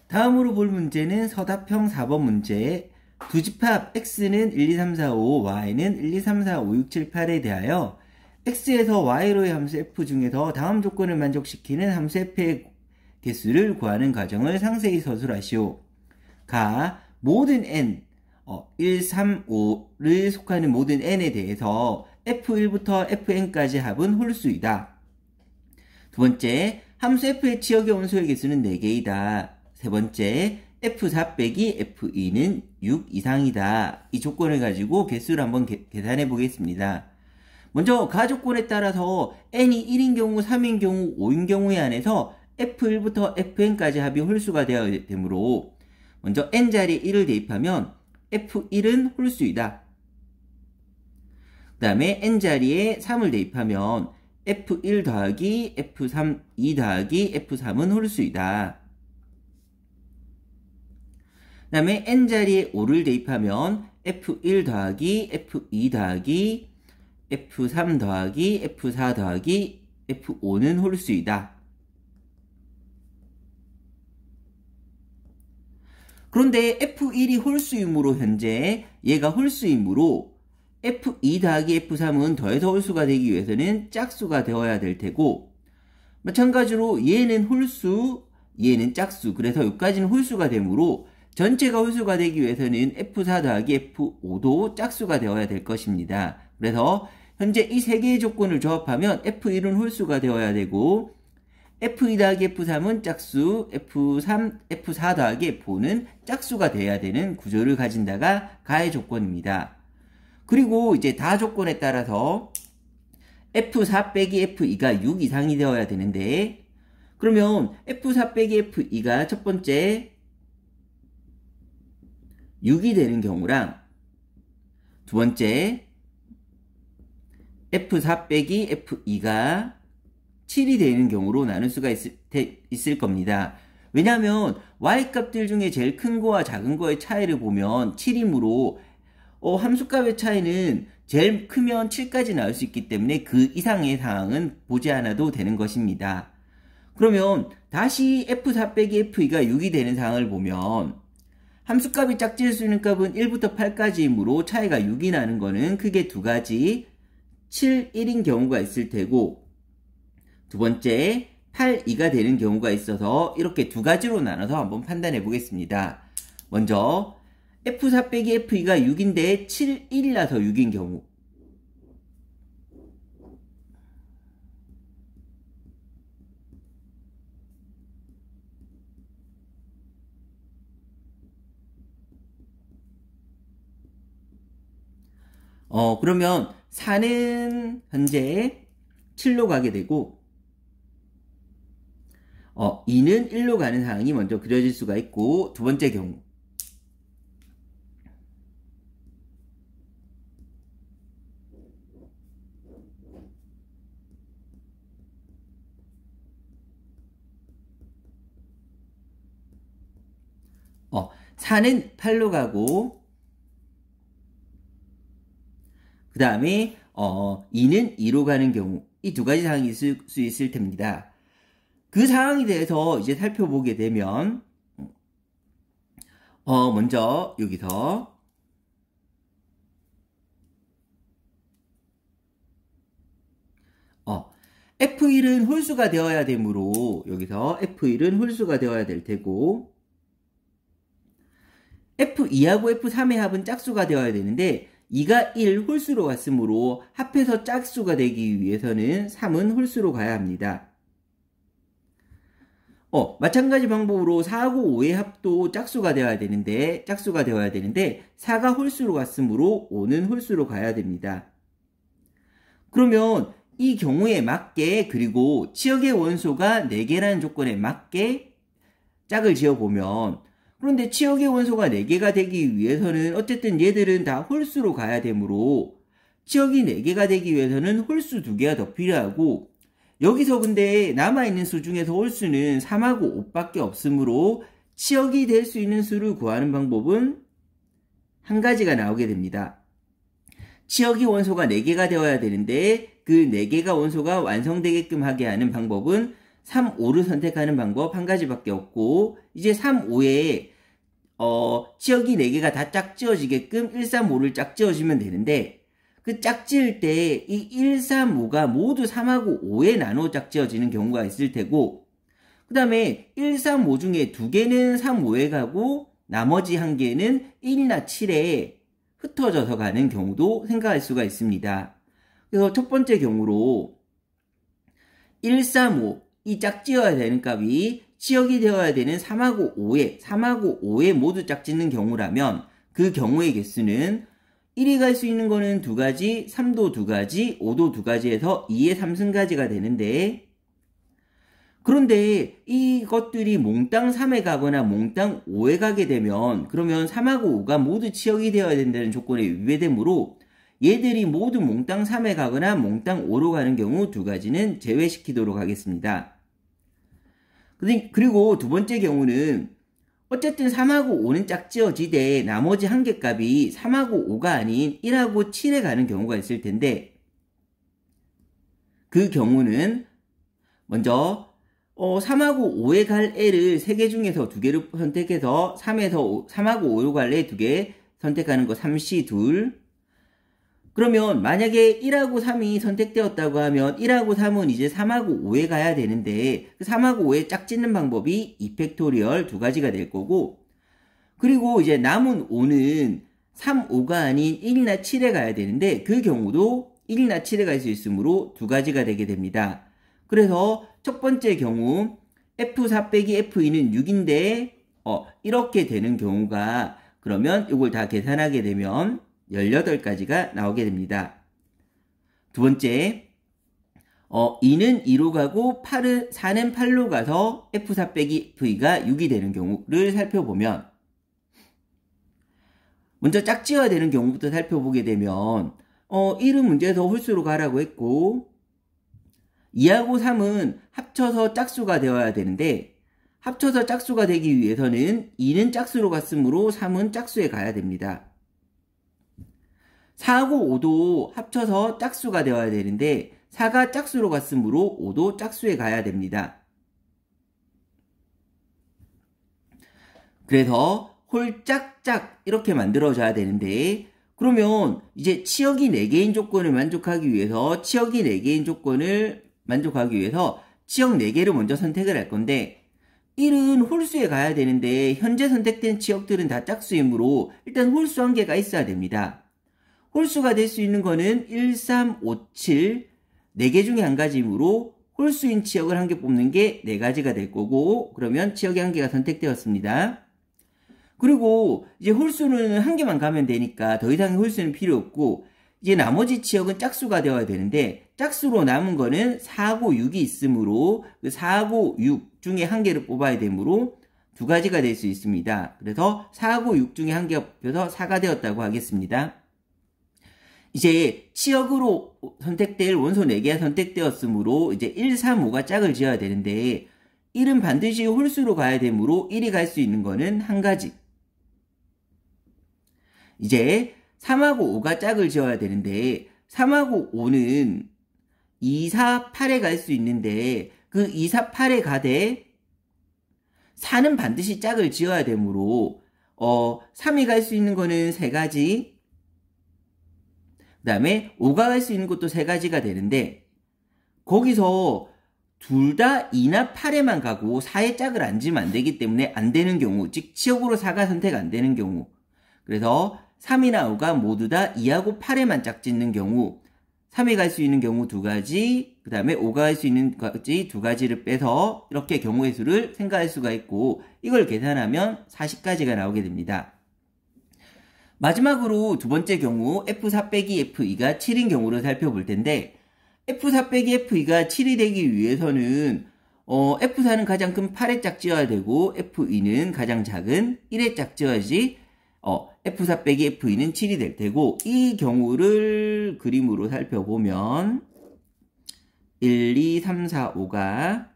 다음으로 볼 문제는 서답형 4번 문제. 두 집합 x는 1, 2, 3, 4, 5, y는 1, 2, 3, 4, 5, 6, 7, 8에 대하여 x에서 y로의 함수 f 중에서 다음 조건을 만족시키는 함수 f의 개수를 구하는 과정을 상세히 서술하시오. 가 모든 n 1, 3, 5를 속하는 모든 n에 대해서 f1부터 fn까지 합은 홀수이다. 두 번째, 함수 f의 치역의 원소의 개수는 4개이다. 세 번째, f4 빼기 f2는 6 이상이다. 이 조건을 가지고 개수를 한번 계산해 보겠습니다. 먼저 가 조건에 따라서 n이 1인 경우, 3인 경우, 5인 경우에 한해서 f1부터 fn까지 합이 홀수가 되어야 되므로 먼저 n자리에 1을 대입하면 f1은 홀수이다. 그 다음에 n자리에 3을 대입하면 f1 더하기 f3, 2 더하기 f3은 홀수이다. 그 다음에 n자리에 5를 대입하면 f1 더하기 f2 더하기 f3 더하기 f4 더하기 f5는 홀수이다. 그런데 f1이 홀수이므로 현재 얘가 홀수이므로 f2 더하기 f3은 더해서 홀수가 되기 위해서는 짝수가 되어야 될 테고, 마찬가지로 얘는 홀수, 얘는 짝수, 그래서 여기까지는 홀수가 되므로 전체가 홀수가 되기 위해서는 f4 더하기 f5도 짝수가 되어야 될 것입니다. 그래서 현재 이 세 개의 조건을 조합하면 f1은 홀수가 되어야 되고 f2 더하기 f3은 짝수, f4 더하기 f5는 짝수가 돼야 되는 구조를 가진다가 가의 조건입니다. 그리고 이제 다 조건에 따라서 f4 빼기 f2가 6 이상이 되어야 되는데, 그러면 f4 빼기 f2가 첫 번째 6이 되는 경우랑 두 번째 f4 빼기 f2가 7이 되는 경우로 나눌 수가 있을 겁니다. 왜냐하면 y값들 중에 제일 큰 거와 작은 거의 차이를 보면 7이므로 함수값의 차이는 제일 크면 7까지 나올 수 있기 때문에 그 이상의 상황은 보지 않아도 되는 것입니다. 그러면 다시 f4 빼기 f2가 6이 되는 상황을 보면 함수값이 짝지을 수 있는 값은 1부터 8까지이므로 차이가 6이 나는 거는 크게 두 가지, 7, 1인 경우가 있을 테고 두 번째 8, 2가 되는 경우가 있어서 이렇게 두 가지로 나눠서 한번 판단해 보겠습니다. 먼저 f4 빼기 f2가 6인데 7, 1이라서 6인 경우, 그러면 4는 현재 7로 가게 되고 2는 1로 가는 상황이 먼저 그려질 수가 있고, 두 번째 경우 어, 4는 8로 가고 그 다음에 2는 2로 가는 경우, 이 두 가지 상황이 있을 수 있을 텐입니다. 그 상황에 대해서 이제 살펴보게 되면 먼저 여기서 f1은 홀수가 되어야 되므로 여기서 f1은 홀수가 되어야 될 테고 f2하고 f3의 합은 짝수가 되어야 되는데 2가 1 홀수로 갔으므로 합해서 짝수가 되기 위해서는 3은 홀수로 가야 합니다. 마찬가지 방법으로 4하고 5의 합도 짝수가 되어야 되는데 4가 홀수로 갔으므로 5는 홀수로 가야 됩니다. 그러면 이 경우에 맞게, 그리고 치역의 원소가 4개라는 조건에 맞게 짝을 지어보면, 그런데 치역의 원소가 4개가 되기 위해서는 어쨌든 얘들은 다 홀수로 가야 되므로 치역이 4개가 되기 위해서는 홀수 2개가 더 필요하고, 여기서 근데 남아있는 수 중에서 홀수는 3하고 5밖에 없으므로 치역이 될 수 있는 수를 구하는 방법은 한 가지가 나오게 됩니다. 치역이 원소가 4개가 되어야 되는데 그 4개가 원소가 완성되게끔 하게 하는 방법은 3, 5를 선택하는 방법 한 가지밖에 없고, 이제 3, 5에 치역이 4개가 다 짝지어지게끔 1, 3, 5를 짝지어주면 되는데, 그 짝지을 때 이 1, 3, 5가 모두 3하고 5에 나눠 짝지어지는 경우가 있을 테고, 그 다음에 1, 3, 5 중에 2개는 3, 5에 가고 나머지 1개는 1이나 7에 흩어져서 가는 경우도 생각할 수가 있습니다. 그래서 첫 번째 경우로 1, 3, 5 이 짝지어야 되는 값이 치역이 되어야 되는 3하고 5에 모두 짝짓는 경우라면 그 경우의 개수는 1이 갈 수 있는 거는 2가지, 3도 2가지, 5도 2가지에서 2의 3승가지가 되는데, 그런데 이것들이 몽땅 3에 가거나 몽땅 5에 가게 되면 그러면 3하고 5가 모두 치역이 되어야 된다는 조건에 위배되므로 얘들이 모두 몽땅 3에 가거나 몽땅 5로 가는 경우 2가지는 제외시키도록 하겠습니다. 그리고 두 번째 경우는 어쨌든 3하고 5는 짝지어지되 나머지 한 개 값이 3하고 5가 아닌 1하고 7에 가는 경우가 있을 텐데, 그 경우는 먼저 3하고 5에 갈 애를 3개 중에서 2개를 선택해서 3하고 5로 갈 애 2개 선택하는 거 3시 둘. 그러면 만약에 1하고 3이 선택되었다고 하면 1하고 3은 이제 3하고 5에 가야 되는데, 그 3하고 5에 짝짓는 방법이 2팩토리얼 2가지가 될 거고, 그리고 이제 남은 5는 3, 5가 아닌 1이나 7에 가야 되는데 그 경우도 1이나 7에 갈 수 있으므로 2가지가 되게 됩니다. 그래서 첫 번째 경우 F4 빼기 F2는 6인데 이렇게 되는 경우가, 그러면 이걸 다 계산하게 되면 18가지가 나오게 됩니다. 두 번째, 2는 2로 가고 4는 8로 가서 F4 빼기 F2가 6이 되는 경우를 살펴보면, 먼저 짝지어야 되는 경우부터 살펴보게 되면 1은 문제에서 홀수로 가라고 했고, 2하고 3은 합쳐서 짝수가 되어야 되는데 합쳐서 짝수가 되기 위해서는 2는 짝수로 갔으므로 3은 짝수에 가야 됩니다. 4하고 5도 합쳐서 짝수가 되어야 되는데 4가 짝수로 갔으므로 5도 짝수에 가야 됩니다. 그래서 홀짝짝 이렇게 만들어져야 되는데, 그러면 이제 치역이 4개인 조건을 만족하기 위해서 치역 4개를 먼저 선택을 할 건데, 1은 홀수에 가야 되는데 현재 선택된 치역들은 다 짝수이므로 일단 홀수 한 개가 있어야 됩니다. 홀수가 될 수 있는 거는 1, 3, 5, 7 4개 중에 한 가지이므로 홀수인 치역을 한 개 뽑는 게 4가지가 될 거고, 그러면 치역이 한 개가 선택되었습니다. 그리고 이제 홀수는 한 개만 가면 되니까 더 이상의 홀수는 필요 없고, 이제 나머지 치역은 짝수가 되어야 되는데 짝수로 남은 거는 4하고 6이 있으므로 그 4하고 6 중에 한 개를 뽑아야 되므로 2가지가 될 수 있습니다. 그래서 4하고 6 중에 한 개가 뽑혀서 4가 되었다고 하겠습니다. 이제 치역으로 선택될 원소 4개가 선택되었으므로 이제 1, 3, 5가 짝을 지어야 되는데 1은 반드시 홀수로 가야 되므로 1이 갈 수 있는 거는 한 가지. 이제 3하고 5가 짝을 지어야 되는데 3하고 5는 2, 4, 8에 갈 수 있는데 그 2, 4, 8에 가되 4는 반드시 짝을 지어야 되므로 3이 갈 수 있는 거는 3가지, 그 다음에 5가 갈 수 있는 것도 3가지가 되는데, 거기서 둘 다 2나 8에만 가고 4에 짝을 안 지면 안 되기 때문에 안 되는 경우, 즉 치역으로 4가 선택 안 되는 경우, 그래서 3이나 5가 모두 다 2하고 8에만 짝짓는 경우 3이 갈 수 있는 경우 2가지, 그 다음에 5가 갈 수 있는 거지 2가지를 빼서 이렇게 경우의 수를 생각할 수가 있고, 이걸 계산하면 40가지가 나오게 됩니다. 마지막으로 두 번째 경우 F4 빼기 F2가 7인 경우를 살펴볼 텐데, F4 빼기 F2가 7이 되기 위해서는 F4는 가장 큰 8에 짝지어야 되고 F2는 가장 작은 1에 짝지어야지 F4 빼기 F2는 7이 될 테고, 이 경우를 그림으로 살펴보면 1, 2, 3, 4, 5가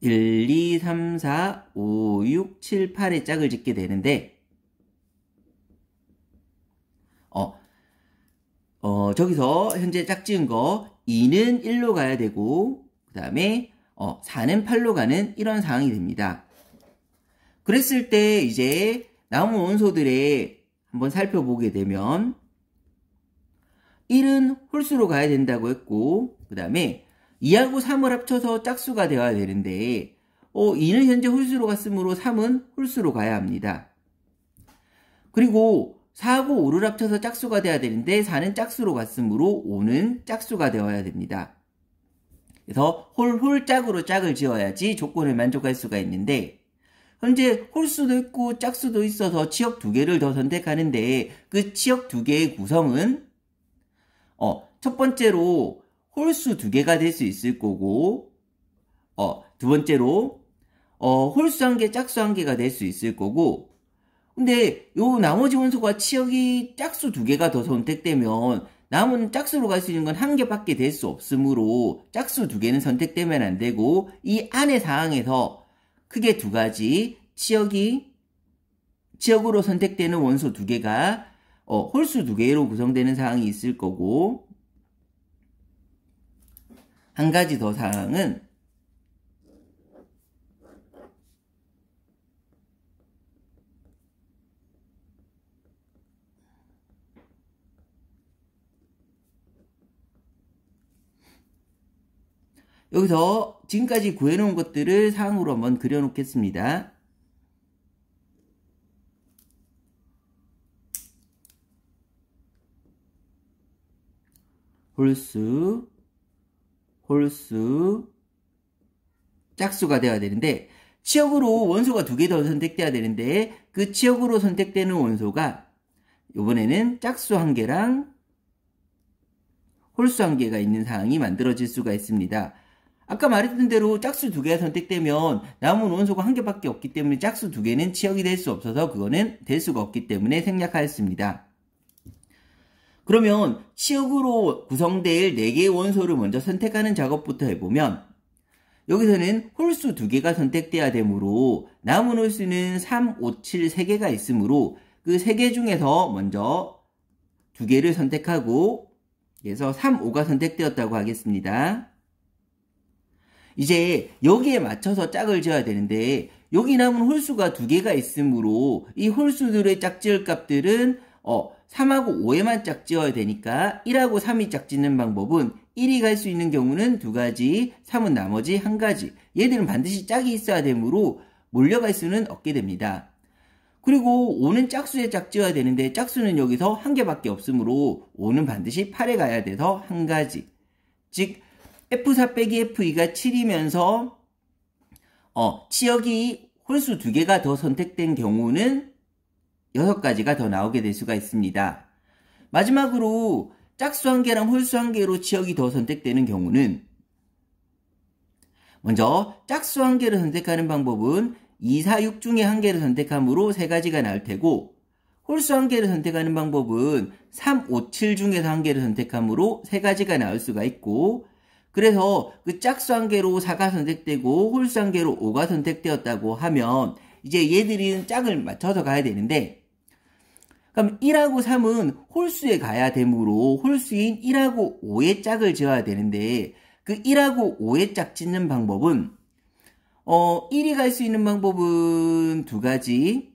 1, 2, 3, 4, 5, 6, 7, 8의 짝을 짓게 되는데, 저기서 현재 짝지은 거 2는 1로 가야 되고, 그 다음에 4는 8로 가는 이런 상황이 됩니다. 그랬을 때 이제 남은 원소들의 한번 살펴보게 되면 1은 홀수로 가야 된다고 했고, 그 다음에 2하고 3을 합쳐서 짝수가 되어야 되는데 2는 현재 홀수로 갔으므로 3은 홀수로 가야 합니다. 그리고 4하고 5를 합쳐서 짝수가 돼야 되는데 4는 짝수로 갔으므로 5는 짝수가 되어야 됩니다. 그래서 홀짝으로 짝을 지어야지 조건을 만족할 수가 있는데, 현재 홀수도 있고 짝수도 있어서 치역 2개를 더 선택하는데, 그 치역 2개의 구성은 첫 번째로 홀수 2개가 될 수 있을 거고, 두 번째로 홀수 1개, 짝수 1개가 될 수 있을 거고, 근데 요 나머지 원소가 치역이 짝수 2개가 더 선택되면 남은 짝수로 갈 수 있는 건 1개밖에 될 수 없으므로 짝수 2개는 선택되면 안 되고, 이 안의 상황에서 크게 2가지 치역으로 선택되는 원소 2개가 홀수 2개로 구성되는 상황이 있을 거고, 한 가지 더 상황은 여기서 지금까지 구해놓은 것들을 상으로 한번 그려놓겠습니다. 홀수, 짝수가 되어야 되는데, 치역으로 원소가 2개 더 선택돼야 되는데, 그 치역으로 선택되는 원소가 이번에는 짝수 1개랑 홀수 1개가 있는 상황이 만들어질 수가 있습니다. 아까 말했던 대로 짝수 2개가 선택되면 남은 원소가 1개밖에 없기 때문에 짝수 2개는 치역이 될 수 없어서 그거는 될 수가 없기 때문에 생략하였습니다. 그러면 치역으로 구성될 4개의 원소를 먼저 선택하는 작업부터 해보면, 여기서는 홀수 2개가 선택돼야 되므로 남은 홀수는 3, 5, 7, 3개가 있으므로 그 3개 중에서 먼저 2개를 선택하고, 그래서 3, 5가 선택되었다고 하겠습니다. 이제 여기에 맞춰서 짝을 지어야 되는데, 여기 남은 홀수가 2개가 있으므로 이 홀수들의 짝지을 값들은 3하고 5에만 짝지어야 되니까 1하고 3이 짝짓는 방법은 1이 갈 수 있는 경우는 2가지, 3은 나머지 1가지. 얘들은 반드시 짝이 있어야 되므로 몰려갈 수는 없게 됩니다. 그리고 5는 짝수에 짝지어야 되는데 짝수는 여기서 1개밖에 없으므로 5는 반드시 8에 가야 돼서 1가지. 즉 F4 빼기 F2가 7이면서 치역이 홀수 2개가 더 선택된 경우는 6가지가 더 나오게 될 수가 있습니다. 마지막으로 짝수 1개랑 홀수 1개로 치역이 더 선택되는 경우는, 먼저 짝수 1개를 선택하는 방법은 2, 4, 6 중에 1개를 선택함으로 3가지가 나올 테고, 홀수 1개를 선택하는 방법은 3, 5, 7 중에서 1개를 선택함으로 3가지가 나올 수가 있고, 그래서 그 짝수 1개로 4가 선택되고 홀수 1개로 5가 선택되었다고 하면 이제 얘들이 짝을 맞춰서 가야 되는데, 그럼 1하고 3은 홀수에 가야 되므로 홀수인 1하고 5의 짝을 지어야 되는데, 그 1하고 5의 짝 짓는 방법은 1이 갈 수 있는 방법은 2가지,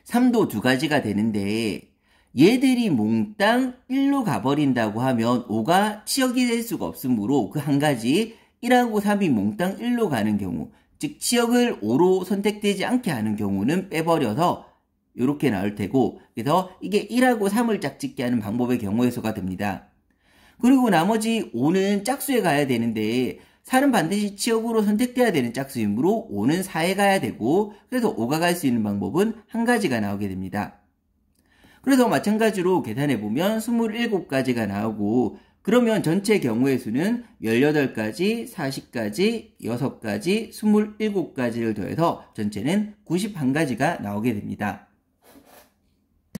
3도 2가지가 되는데, 얘들이 몽땅 1로 가버린다고 하면 5가 치역이 될 수가 없으므로 그 한 가지 1하고 3이 몽땅 1로 가는 경우, 즉 치역을 5로 선택되지 않게 하는 경우는 빼버려서 이렇게 나올 테고, 그래서 이게 1하고 3을 짝짓게 하는 방법의 경우의 수가 됩니다. 그리고 나머지 5는 짝수에 가야 되는데 4는 반드시 치역으로 선택돼야 되는 짝수이므로 5는 4에 가야 되고, 그래서 5가 갈 수 있는 방법은 1가지가 나오게 됩니다. 그래서 마찬가지로 계산해보면 27가지가 나오고, 그러면 전체 경우의 수는 18가지, 40가지, 6가지, 27가지를 더해서 전체는 91가지가 나오게 됩니다.